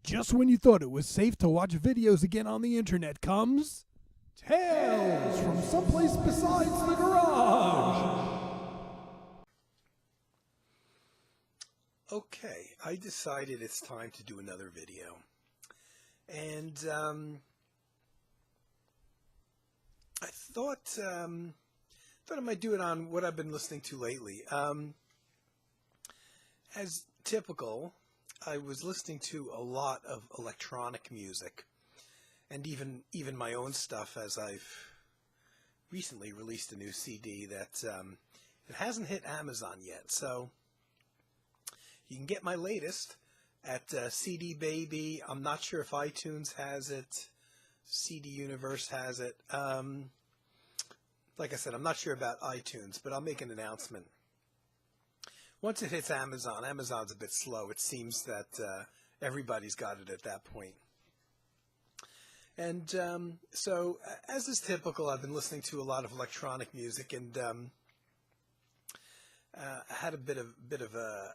Just when you thought it was safe to watch videos again on the internet comes Tales from Someplace Besides the Garage. Okay, I decided it's time to do another video. And I thought I might do it on what I've been listening to lately. As typical, I was listening to a lot of electronic music, and even my own stuff, as I've recently released a new CD that it hasn't hit Amazon yet. So you can get my latest at CD Baby. I'm not sure if iTunes has it. CD Universe has it. Like I said, I'm not sure about iTunes, but I'll make an announcement. Once it hits Amazon, Amazon's a bit slow. It seems that everybody's got it at that point. And so, as is typical, I've been listening to a lot of electronic music, and had a bit of a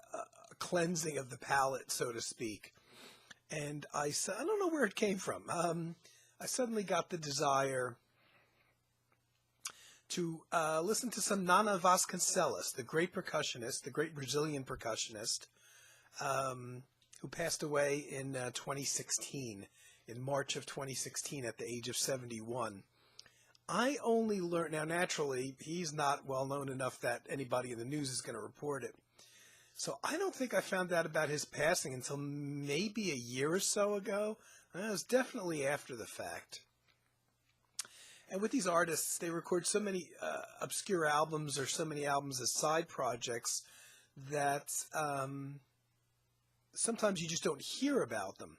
cleansing of the palate, so to speak. And I don't know where it came from. I suddenly got the desire to listen to some Nana Vasconcelos, the great percussionist, the great Brazilian percussionist, who passed away in 2016, in March of 2016 at the age of 71. I only learned, now naturally, he's not well known enough that anybody in the news is going to report it. So I don't think I found out about his passing until maybe a year or so ago. It was definitely after the fact. And with these artists, they record so many obscure albums, or so many albums as side projects, that sometimes you just don't hear about them.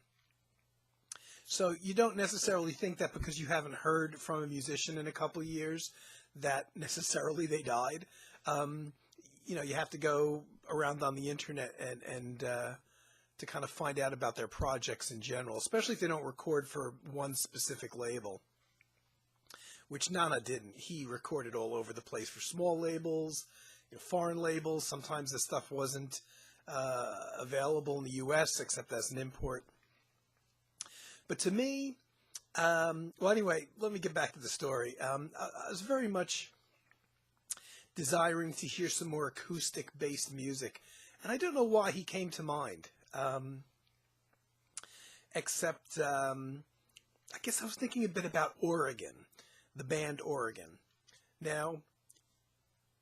So you don't necessarily think that because you haven't heard from a musician in a couple of years that necessarily they died. You have to go around on the internet and to kind of find out about their projects in general, especially if they don't record for one specific label, which Nana didn't. He recorded all over the place for small labels, foreign labels. Sometimes the stuff wasn't available in the U.S. except as an import. But to me, well, anyway, let me get back to the story. I was very much desiring to hear some more acoustic-based music, and I don't know why he came to mind, except I guess I was thinking a bit about Oregon, the band Oregon. Now,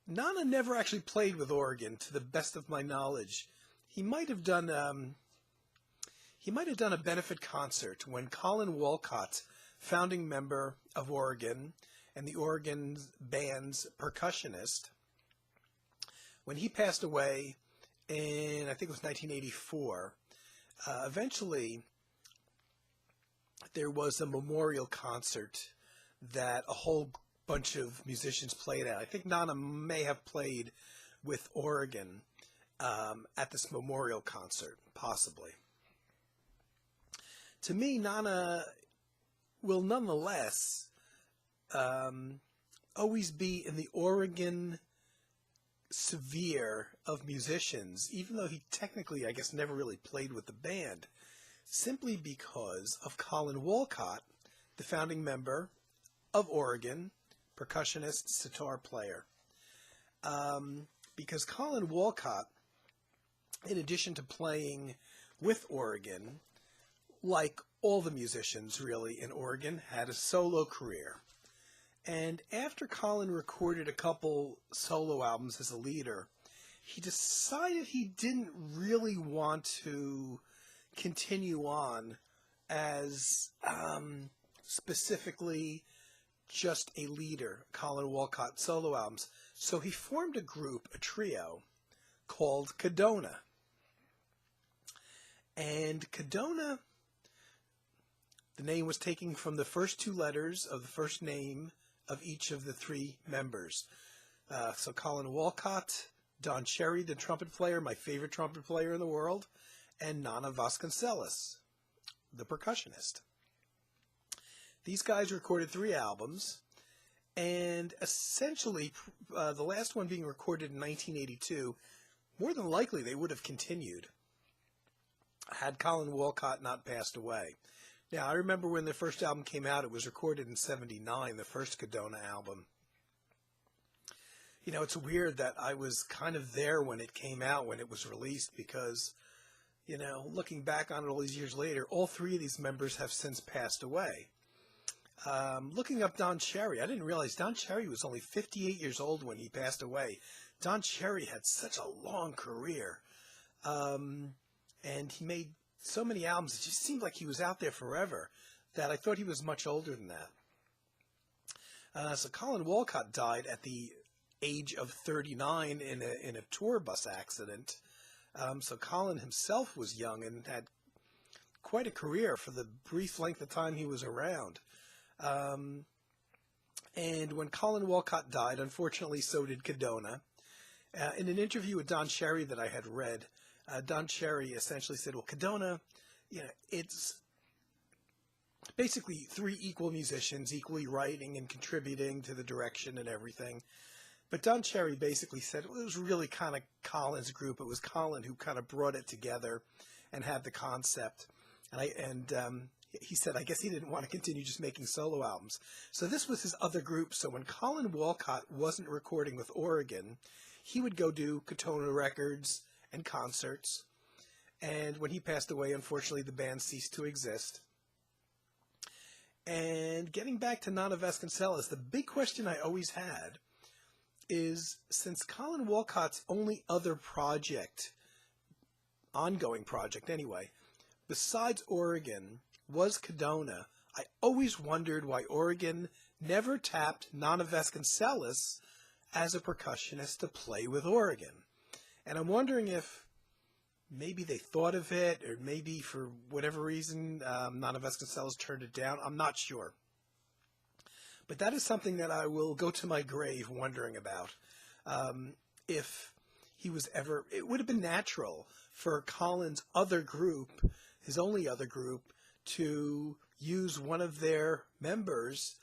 Nana never actually played with Oregon, to the best of my knowledge. He might have done a benefit concert when Colin Walcott, founding member of Oregon and the Oregon band's percussionist, when he passed away in, I think it was 1984, eventually there was a memorial concert that a whole bunch of musicians played at. I think Nana may have played with Oregon at this memorial concert, possibly. To me, Nana will nonetheless always be in the Oregon sphere of musicians, even though he technically, I guess, never really played with the band, simply because of Colin Walcott, the founding member of Oregon, percussionist, sitar player. Because Colin Walcott, in addition to playing with Oregon, like all the musicians really in Oregon, had a solo career. And after Colin recorded a couple solo albums as a leader, he decided he didn't really want to continue on as specifically just a leader, Colin Walcott solo albums. So he formed a group, a trio, called Cadona. And Cadona, the name was taken from the first two letters of the first name of each of the three members. So Colin Walcott, Don Cherry, the trumpet player, my favorite trumpet player in the world, and Nana Vasconcelos, the percussionist. These guys recorded 3 albums, and essentially, the last one being recorded in 1982, more than likely they would have continued. had Colin Walcott not passed away. Now, I remember when the first album came out, it was recorded in '79, the first Cadona album. You know, it's weird that I was kind of there when it came out, when it was released, because, you know, looking back on it all these years later, all three of these members have since passed away. Looking up Don Cherry, I didn't realize Don Cherry was only 58 years old when he passed away. Don Cherry had such a long career, and he made so many albums. It just seemed like he was out there forever, that I thought he was much older than that. So Colin Walcott died at the age of 39 in a tour bus accident. So Colin himself was young and had quite a career for the brief length of time he was around. And when Colin Walcott died, unfortunately, so did Cadona. In an interview with Don Cherry that I had read, Don Cherry essentially said, well, Cadona, you know, it's basically three equal musicians, equally writing and contributing to the direction and everything. But Don Cherry basically said, well, it was really kind of Colin's group. It was Colin who kind of brought it together and had the concept. And he said, I guess he didn't want to continue just making solo albums. So this was his other group. So when Colin Walcott wasn't recording with Oregon, he would go do Cadona records and concerts. And when he passed away, unfortunately, the band ceased to exist. And getting back to Nana Vasconcelos, the big question I always had is, since Colin Walcott's only other project, ongoing project anyway, besides Oregon, was Cadona, I always wondered why Oregon never tapped Nana Vasconcelos as a percussionist to play with Oregon. And I'm wondering if maybe they thought of it, or maybe for whatever reason Nana Vasconcelos turned it down. I'm not sure. But that is something that I will go to my grave wondering about. If he was ever, it would have been natural for Colin's other group, his only other group, to use one of their members,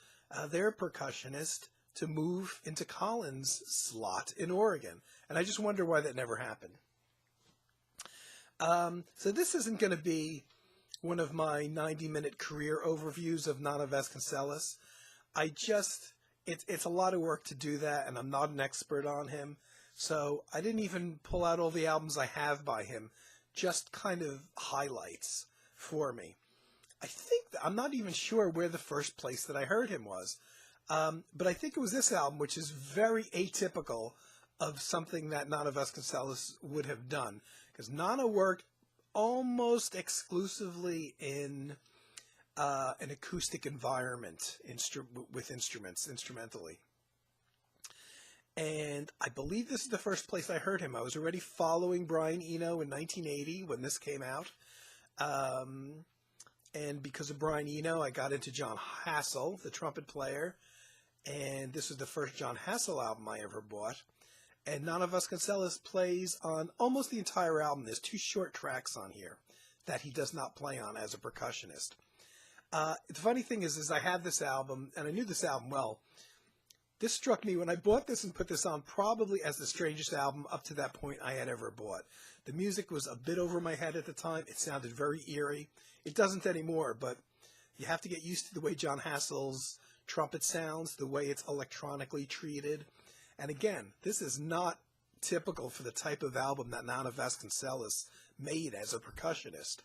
their percussionist, to move into Colin's slot in Oregon. And I just wonder why that never happened. So this isn't going to be one of my 90-minute career overviews of Nana Vasconcelos. It's a lot of work to do that, and I'm not an expert on him. So I didn't even pull out all the albums I have by him, just kind of highlights for me. I'm not even sure where the first place that I heard him was. But I think it was this album, which is very atypical of something that Nana Vasconcelos would have done. Because Nana worked almost exclusively in an acoustic environment with instruments, instrumentally. And I believe this is the first place I heard him. I was already following Brian Eno in 1980 when this came out. And because of Brian Eno, I got into John Hassell, the trumpet player. And this was the first John Hassell album I ever bought. And Nana Vasconcelos plays on almost the entire album. There's 2 short tracks on here that he does not play on as a percussionist. The funny thing is I had this album, and I knew this album well. This struck me when I bought this and put this on, probably as the strangest album up to that point I had ever bought. The music was a bit over my head at the time. It sounded very eerie. It doesn't anymore, but you have to get used to the way John Hassell's trumpet sounds, the way it's electronically treated. And again, this is not typical for the type of album that Nana Vasconcelos made as a percussionist,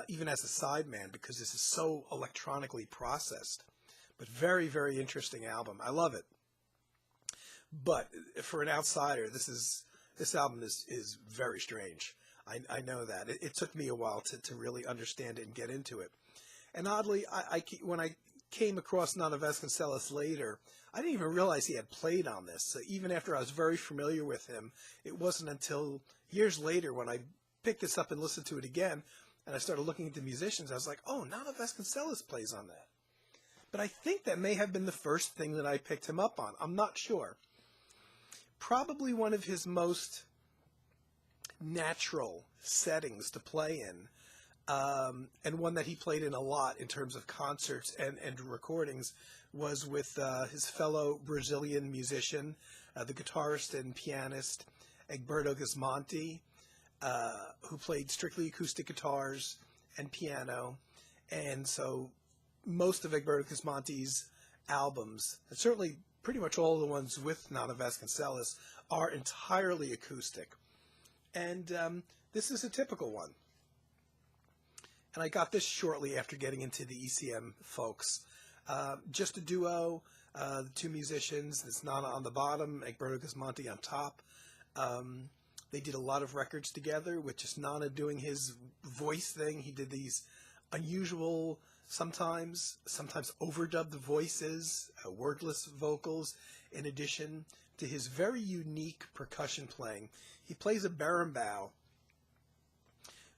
even as a sideman, because this is so electronically processed. But very, very interesting album. I love it. But for an outsider, this album is very strange. I know that. It took me a while to really understand it and get into it. And oddly, when I came across Nana Vasconcelos later, I didn't even realize he had played on this. So even after I was very familiar with him, it wasn't until years later when I picked this up and listened to it again, and I started looking into musicians, I was like, oh, Nana Vasconcelos plays on that. But I think that may have been the first thing that I picked him up on. I'm not sure. Probably one of his most natural settings to play in, and one that he played in a lot in terms of concerts and recordings, was with his fellow Brazilian musician, the guitarist and pianist Egberto Gismonti. who played strictly acoustic guitars and piano. And so most of Egberto Gismonti's albums, and certainly pretty much all the ones with Nana Vasconcelos, are entirely acoustic. And this is a typical one. And I got this shortly after getting into the ECM folks. Just a duo, the two musicians, this Nana on the bottom, Egberto Gismonti on top. They did a lot of records together with just Nana doing his voice thing. He did these unusual, sometimes overdubbed voices, wordless vocals, in addition to his very unique percussion playing. He plays a berimbau,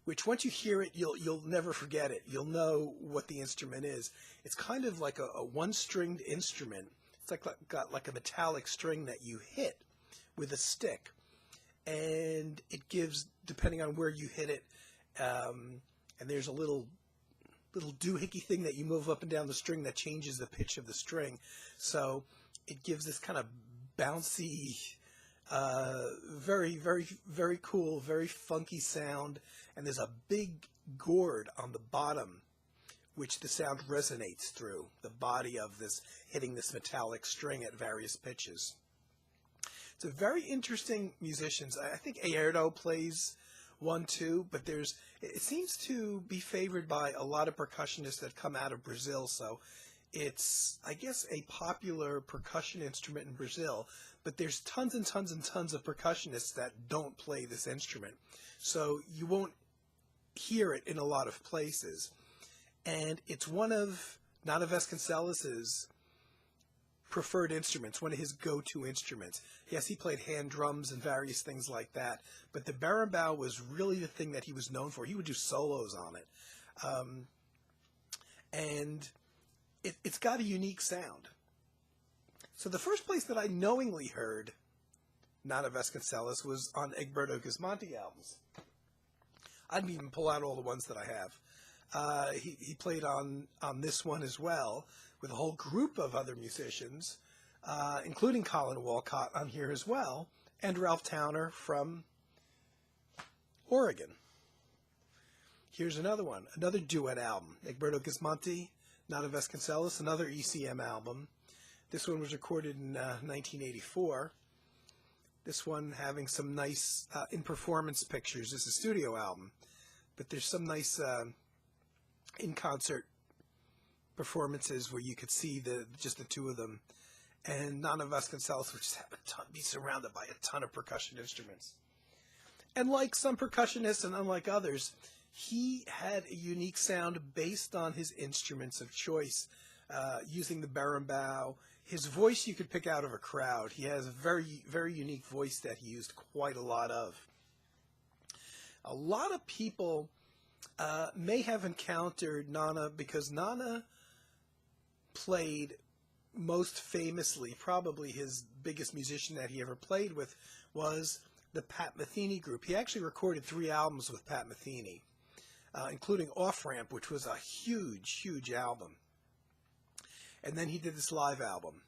which once you hear it, you'll never forget it. You'll know what the instrument is. It's kind of like a one-stringed instrument. It's got like a metallic string that you hit with a stick, and it gives, depending on where you hit it, and there's a little doohickey thing that you move up and down the string that changes the pitch of the string. So it gives this kind of bouncy, very, very, very cool, very funky sound. And there's a big gourd on the bottom, which the sound resonates through, the body of this hitting this metallic string at various pitches. It's a very interesting musicians. I think Airdo plays one too, but it seems to be favored by a lot of percussionists that come out of Brazil. So it's, I guess, a popular percussion instrument in Brazil, but there's tons and tons and tons of percussionists that don't play this instrument. So you won't hear it in a lot of places. And it's one of Nana Vasconcelos's preferred instruments, one of his go-to instruments. Yes, he played hand drums and various things like that, but the berimbau was really the thing that he was known for. He would do solos on it. And it's got a unique sound. So the first place that I knowingly heard Nana Vasconcelos was on Egberto Gismonti albums. I didn't even pull out all the ones that I have. He played on this one as well, with a whole group of other musicians, including Colin Walcott on here as well, and Ralph Towner from Oregon. Here's another one, another duet album. Egberto Gismonti, Nana Vasconcelos, another ECM album. This one was recorded in 1984. This one having some nice in-performance pictures. It's a studio album, but there's some nice in-concert performances where you could see just the two of them. And Nana Vasconcelos would just be surrounded by a ton of percussion instruments. And like some percussionists and unlike others, he had a unique sound based on his instruments of choice, using the berimbau. His voice you could pick out of a crowd. He has a very, very unique voice that he used quite a lot of. A lot of people may have encountered Nana because Nana played most famously, probably his biggest musician that he ever played with was the Pat Metheny group. He actually recorded 3 albums with Pat Metheny, including Off Ramp, which was a huge, huge album. And then he did this live album,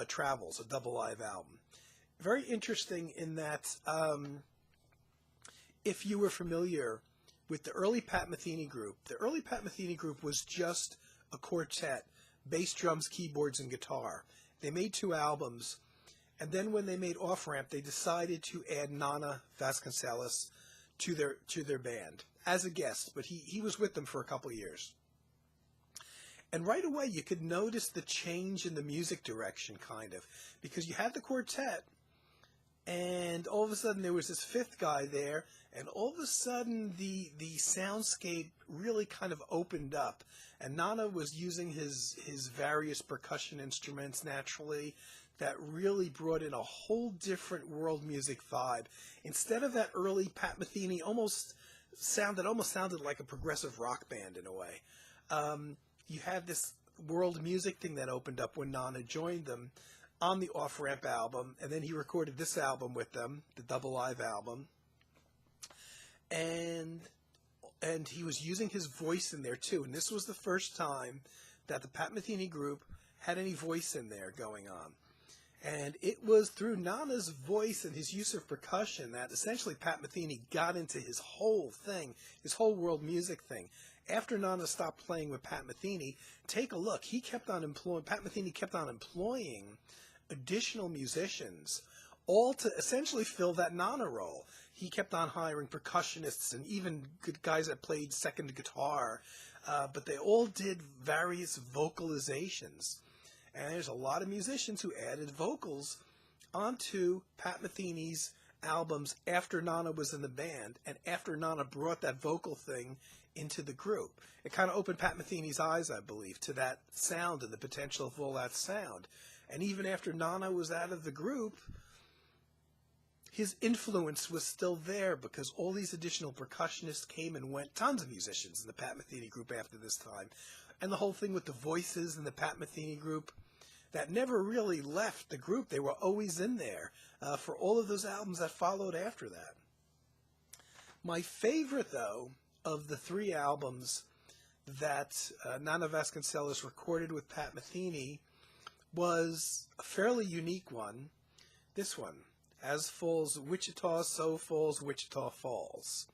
Travels, a double live album. Very interesting in that if you were familiar with the early Pat Metheny group was just a quartet, bass, drums, keyboards, and guitar. They made 2 albums, and then when they made Off Ramp, they decided to add Nana Vasconcelos to their band as a guest, but he was with them for a couple of years. And right away, you could notice the change in the music direction, kind of, because you had the quartet, and all of a sudden there was this 5th guy there, and all of a sudden the soundscape really kind of opened up. And Nana was using his various percussion instruments naturally that really brought in a whole different world music vibe. Instead of that early Pat Metheny almost sounded like a progressive rock band in a way. You had this world music thing that opened up when Nana joined them on the Off Ramp album, and then he recorded this album with them, the double live album. And he was using his voice in there too. And this was the first time that the Pat Metheny group had any voice in there going on. And it was through Nana's voice and his use of percussion that essentially Pat Metheny got into his whole thing, his whole world music thing. After Nana stopped playing with Pat Metheny, take a look. Pat Metheny kept on employing additional musicians, all to essentially fill that Nana role. He kept on hiring percussionists and even good guys that played second guitar, but they all did various vocalizations. And there's a lot of musicians who added vocals onto Pat Metheny's albums after Nana was in the band and after Nana brought that vocal thing into the group. It kind of opened Pat Metheny's eyes, I believe, to that sound and the potential of all that sound. And even after Nana was out of the group, his influence was still there because all these additional percussionists came and went. Tons of musicians in the Pat Metheny group after this time. And the whole thing with the voices in the Pat Metheny group, that never really left the group. They were always in there for all of those albums that followed after that. My favorite, though, of the 3 albums that Nana Vasconcelos recorded with Pat Metheny was a fairly unique one. This one, As Falls Wichita, So Falls Wichita Falls.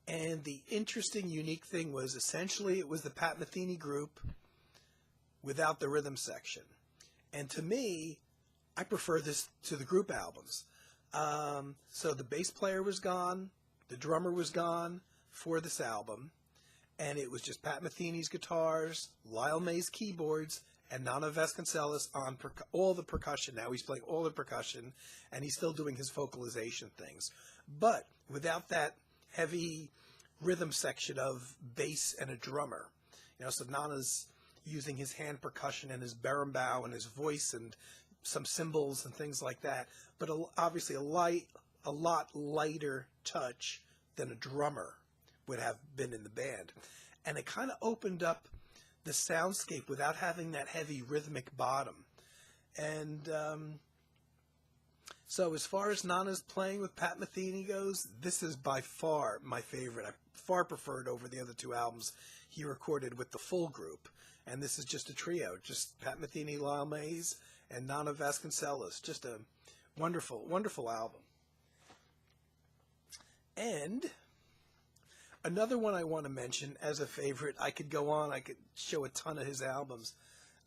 And the interesting, unique thing was essentially it was the Pat Metheny group without the rhythm section. And to me, I prefer this to the group albums. So the bass player was gone, the drummer was gone for this album, and it was just Pat Metheny's guitars, Lyle May's keyboards, and Nana Vasconcelos on all the percussion. Now he's playing all the percussion, and he's still doing his vocalization things. But without that heavy rhythm section of bass and a drummer. So Nana's using his hand percussion and his berimbau and his voice and some cymbals and things like that, but obviously a lot lighter touch than a drummer would have been in the band. And it kind of opened up the soundscape without having that heavy rhythmic bottom. And so as far as Nana's playing with Pat Metheny goes, this is by far my favorite. I far preferred over the other 2 albums he recorded with the full group. And this is just a trio, just Pat Metheny, Lyle Mays, and Nana Vasconcelos. Just a wonderful, wonderful album. And another one I want to mention as a favorite, I could go on, I could show a ton of his albums.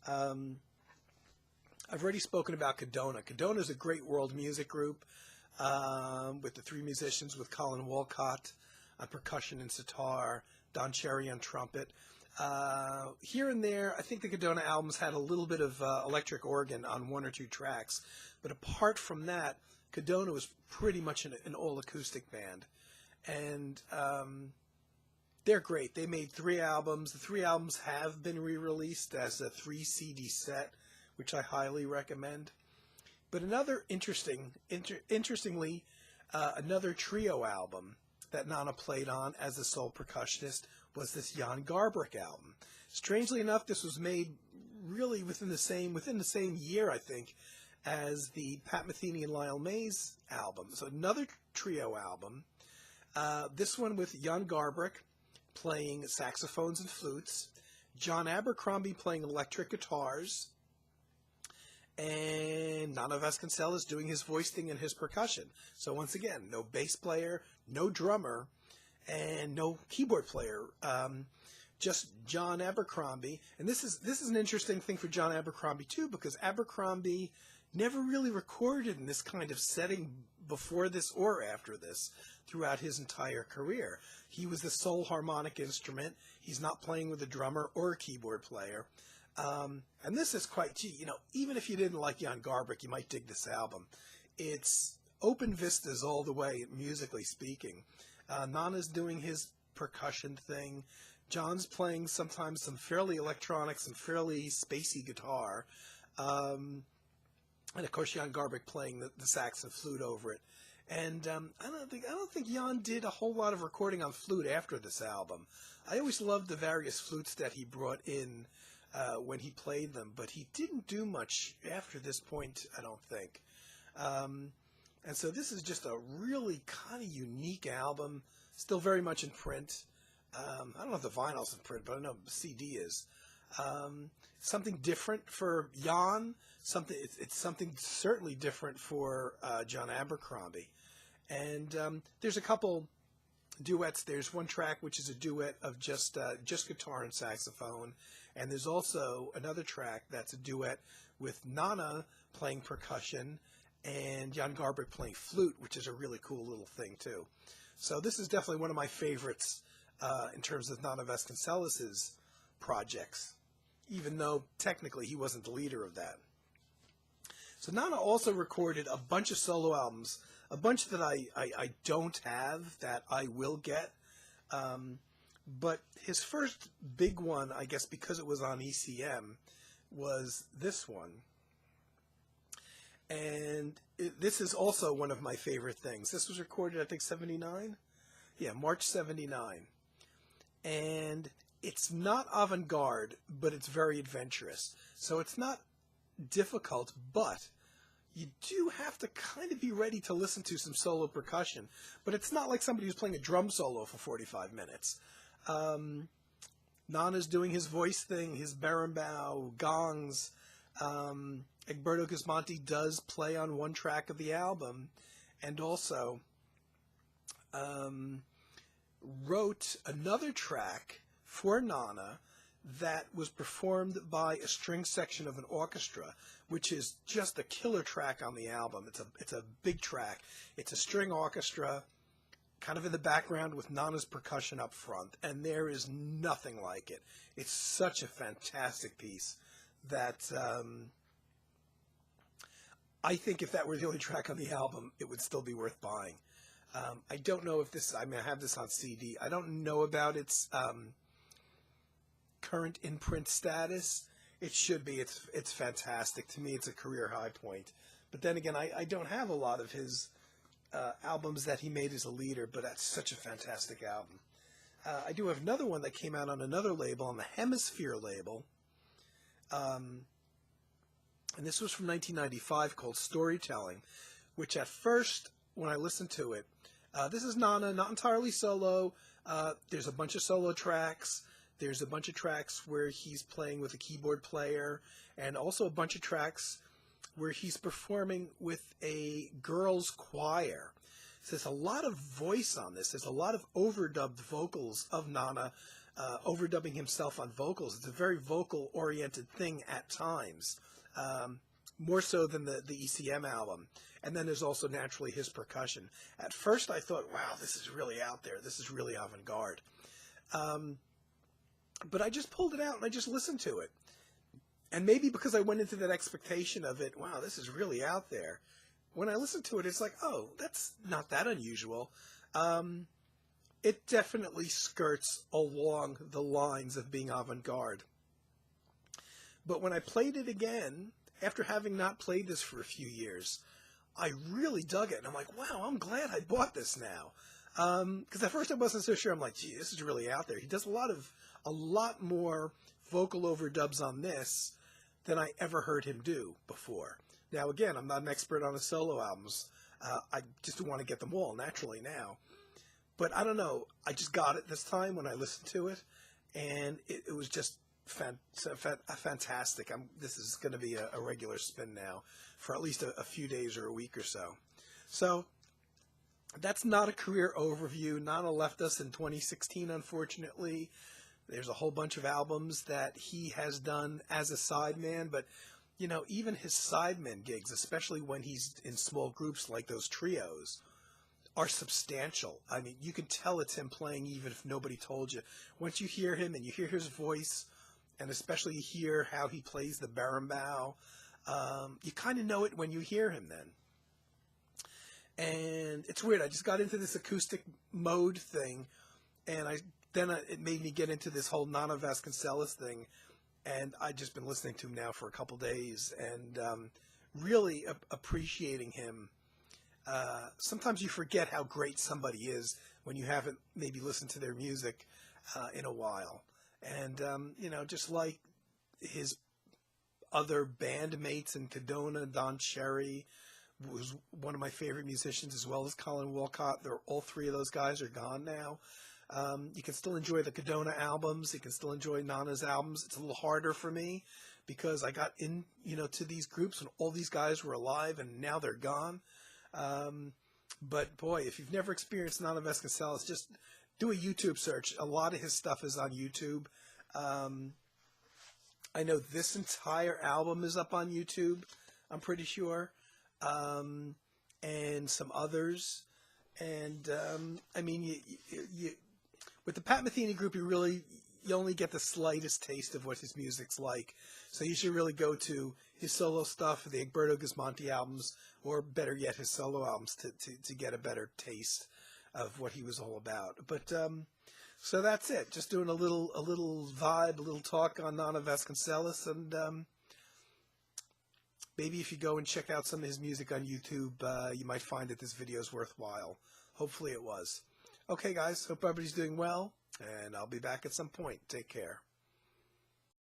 I've already spoken about Cadona. Cadona is a great world music group with the 3 musicians, with Colin Walcott on percussion and sitar, Don Cherry on trumpet. Here and there, I think the Cadona albums had a little bit of electric organ on 1 or 2 tracks. But apart from that, Cadona was pretty much an all-acoustic band. And they're great. They made 3 albums. The 3 albums have been re-released as a 3 CD set, which I highly recommend. But another interestingly, another trio album that Nana played on as a sole percussionist was this Jan Garbarek album. Strangely enough, this was made really within the same year, I think, as the Pat Metheny and Lyle Mays album. So another trio album. This one with Jan Garbarek playing saxophones and flutes, John Abercrombie playing electric guitars, and Nana Vasconcelos doing his voice thing and his percussion. So once again, no bass player, no drummer, and no keyboard player. Just John Abercrombie. And this is an interesting thing for John Abercrombie too, because Abercrombie never really recorded in this kind of setting before this or after this throughout his entire career. He was the sole harmonic instrument. He's not playing with a drummer or a keyboard player. And this is quite, even if you didn't like Jan Garbarek, you might dig this album. It's open vistas all the way, musically speaking. Nana's doing his percussion thing. John's playing sometimes some fairly electronic, some fairly spacey guitar. And of course, Jan Garbarek playing the sax and flute over it. And I don't think Jan did a whole lot of recording on flute after this album. I always loved the various flutes that he brought in when he played them, but he didn't do much after this point, I don't think. And so this is just a really kind of unique album, still very much in print. I don't know if the vinyl's in print, but I know the CD is. Something different for Jan. It's something certainly different for John Abercrombie. And there's a couple duets. There's one track which is a duet of just guitar and saxophone, and there's also another track that's a duet with Nana playing percussion and Jan Garbarek playing flute, which is a really cool little thing too. So this is definitely one of my favorites in terms of Nana Vasconcelos's projects, even though technically he wasn't the leader of that. So Nana also recorded a bunch of solo albums, a bunch that I don't have that I will get. But his first big one, I guess because it was on ECM, was this one. And this is also one of my favorite things. This was recorded, I think, 79? Yeah, March 79. And it's not avant-garde, but it's very adventurous. So it's not difficult, but you do have to kind of be ready to listen to some solo percussion. But it's not like somebody who's playing a drum solo for 45 minutes. Nana's doing his voice thing, his berimbau, gongs. Egberto Gismonti does play on one track of the album, and also wrote another track for Nana that was performed by a string section of an orchestra, which is just a killer track on the album. It's a big track. It's a string orchestra, kind of in the background with Nana's percussion up front, and there is nothing like it. It's such a fantastic piece that I think if that were the only track on the album, it would still be worth buying. I don't know if this, I mean, I have this on CD. I don't know about its current in-print status. It should be. It's fantastic. To me, it's a career high point. But then again, I don't have a lot of his albums that he made as a leader, but that's such a fantastic album. I do have another one that came out on another label, on the Hemisphere label. And this was from 1995, called Storytelling, which at first, when I listened to it, this is Nana, not entirely solo. There's a bunch of solo tracks. There's a bunch of tracks where he's playing with a keyboard player, and also a bunch of tracks where he's performing with a girls' choir. So there's a lot of voice on this. There's a lot of overdubbed vocals of Nana, overdubbing himself on vocals. It's a very vocal-oriented thing at times, more so than the ECM album. And then there's also naturally his percussion. At first I thought, wow, this is really out there. This is really avant-garde. But I just pulled it out and I just listened to it. And maybe because I went into that expectation of it, wow, this is really out there. When I listened to it, it's like, oh, that's not that unusual. It definitely skirts along the lines of being avant-garde. But when I played it again, after having not played this for a few years, I really dug it. And I'm like, wow, I'm glad I bought this now. Because at first I wasn't so sure. I'm like, gee, this is really out there. He does a lot more vocal overdubs on this than I ever heard him do before. Now, again, I'm not an expert on his solo albums. I just want to get them all naturally now. But I don't know. I just got it this time when I listened to it, and it was just fantastic. This is going to be a regular spin now for at least a few days or a week or so. So that's not a career overview. Nana left us in 2016, unfortunately. There's a whole bunch of albums that he has done as a sideman, but you know, even his sideman gigs, especially when he's in small groups like those trios, are substantial. I mean, you can tell it's him playing even if nobody told you. Once you hear him and you hear his voice, and especially you hear how he plays the berimbau, you kind of know it when you hear him then. And it's weird. I just got into this acoustic mode thing, and it made me get into this whole Nana Vasconcelos thing, and I've just been listening to him now for a couple days and really appreciating him. Sometimes you forget how great somebody is when you haven't maybe listened to their music in a while. And, you know, just like his other bandmates in Cadona, Don Cherry was one of my favorite musicians, as well as Colin Walcott. All three of those guys are gone now. You can still enjoy the Cadona albums. You can still enjoy Nana's albums. It's a little harder for me because I got in, to these groups when all these guys were alive and now they're gone. But boy, if you've never experienced Nana Vasconcelos, just do a YouTube search. A lot of his stuff is on YouTube. I know this entire album is up on YouTube, I'm pretty sure, and some others. And I mean, you with the Pat Metheny group, you only get the slightest taste of what his music's like. So you should really go to his solo stuff, the Egberto Gismonti albums, or better yet, his solo albums to get a better taste of what he was all about. But so that's it. Just doing a little vibe, a little talk on Nana Vasconcelos, and maybe if you go and check out some of his music on YouTube, you might find that this video is worthwhile. Hopefully it was. Okay, guys. Hope everybody's doing well, and I'll be back at some point. Take care.